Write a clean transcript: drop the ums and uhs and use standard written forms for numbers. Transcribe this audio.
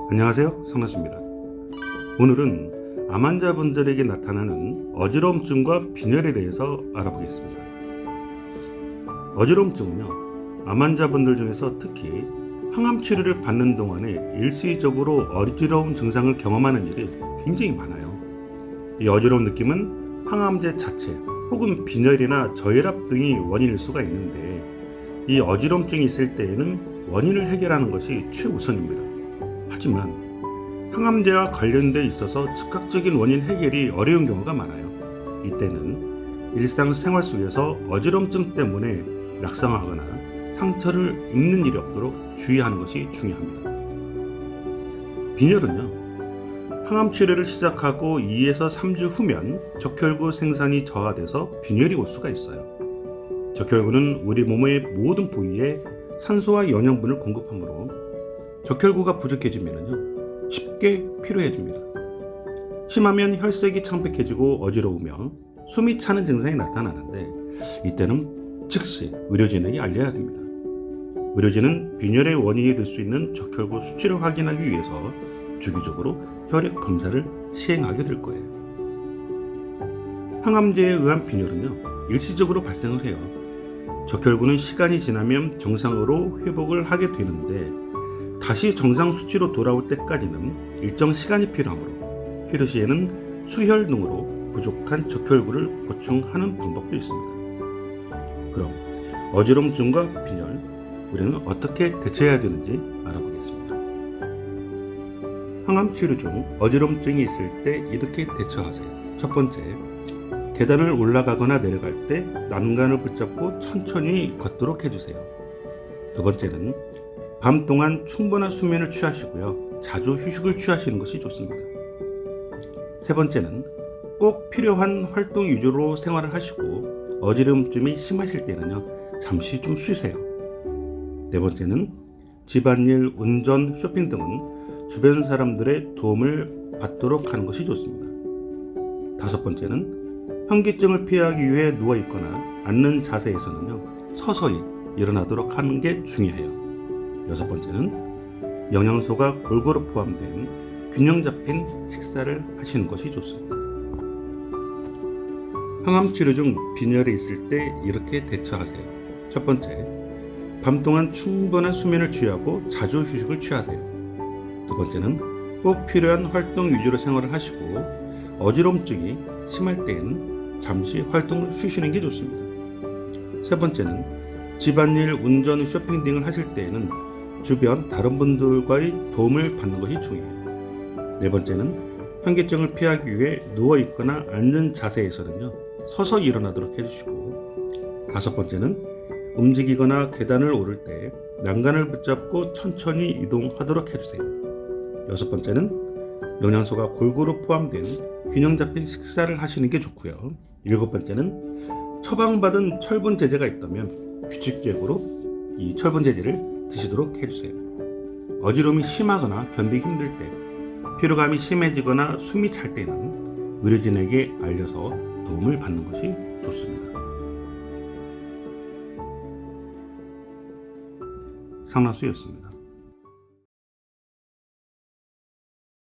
안녕하세요, 성나수입니다. 오늘은 암 환자분들에게 나타나는 어지러움증과 빈혈에 대해서 알아보겠습니다. 어지러움증은요, 암 환자분들 중에서 특히 항암 치료를 받는 동안에 일시적으로 어지러움 증상을 경험하는 일이 굉장히 많아요. 이 어지러운 느낌은 항암제 자체 혹은 빈혈이나 저혈압 등이 원인일 수가 있는데, 이 어지러움증이 있을 때에는 원인을 해결하는 것이 최우선입니다. 하지만 항암제와 관련돼 있어서 즉각적인 원인 해결이 어려운 경우가 많아요. 이때는 일상생활 속에서 어지럼증 때문에 낙상하거나 상처를 입는 일이 없도록 주의하는 것이 중요합니다. 빈혈은요, 항암 치료를 시작하고 2에서 3주 후면 적혈구 생산이 저하돼서 빈혈이 올 수가 있어요. 적혈구는 우리 몸의 모든 부위에 산소와 영양분을 공급하므로 적혈구가 부족해지면 쉽게 피로해집니다. 심하면 혈색이 창백해지고 어지러우며 숨이 차는 증상이 나타나는데, 이때는 즉시 의료진에게 알려야 됩니다. 의료진은 빈혈의 원인이 될 수 있는 적혈구 수치를 확인하기 위해서 주기적으로 혈액 검사를 시행하게 될 거예요. 항암제에 의한 빈혈은요, 일시적으로 발생을 해요. 적혈구는 시간이 지나면 정상으로 회복을 하게 되는데, 다시 정상 수치로 돌아올 때까지는 일정 시간이 필요하므로 필요 시에는 수혈 등으로 부족한 적혈구를 보충하는 방법도 있습니다. 그럼 어지럼증과 빈혈, 우리는 어떻게 대처해야 되는지 알아보겠습니다. 항암 치료 중 어지럼증이 있을 때 이렇게 대처하세요. 첫 번째, 계단을 올라가거나 내려갈 때 난간을 붙잡고 천천히 걷도록 해주세요. 두 번째는 밤 동안 충분한 수면을 취하시고요, 자주 휴식을 취하시는 것이 좋습니다. 세 번째는 꼭 필요한 활동 위주로 생활을 하시고, 어지러움증이 심하실 때는요, 잠시 좀 쉬세요. 네 번째는 집안일, 운전, 쇼핑 등은 주변 사람들의 도움을 받도록 하는 것이 좋습니다. 다섯 번째는 현기증을 피하기 위해 누워있거나 앉는 자세에서는요, 서서히 일어나도록 하는 게 중요해요. 여섯 번째는 영양소가 골고루 포함된 균형 잡힌 식사를 하시는 것이 좋습니다. 항암 치료 중 빈혈이 있을 때 이렇게 대처하세요. 첫 번째, 밤 동안 충분한 수면을 취하고 자주 휴식을 취하세요. 두 번째는 꼭 필요한 활동 위주로 생활을 하시고, 어지럼증이 심할 때에는 잠시 활동을 쉬시는 게 좋습니다. 세 번째는 집안일, 운전, 쇼핑 등을 하실 때에는 주변 다른 분들과의 도움을 받는 것이 중요해요. 네 번째는 현기증을 피하기 위해 누워있거나 앉는 자세에서는요, 서서 일어나도록 해주시고, 다섯 번째는 움직이거나 계단을 오를 때 난간을 붙잡고 천천히 이동하도록 해주세요. 여섯 번째는 영양소가 골고루 포함된 균형 잡힌 식사를 하시는 게 좋고요. 일곱 번째는 처방받은 철분 제제가 있다면 규칙적으로 이 철분 제제를 드시도록 해주세요. 어지러움이 심하거나 견디기 힘들 때, 피로감이 심해지거나 숨이 찰 때는 의료진에게 알려서 도움을 받는 것이 좋습니다. 상나수였습니다.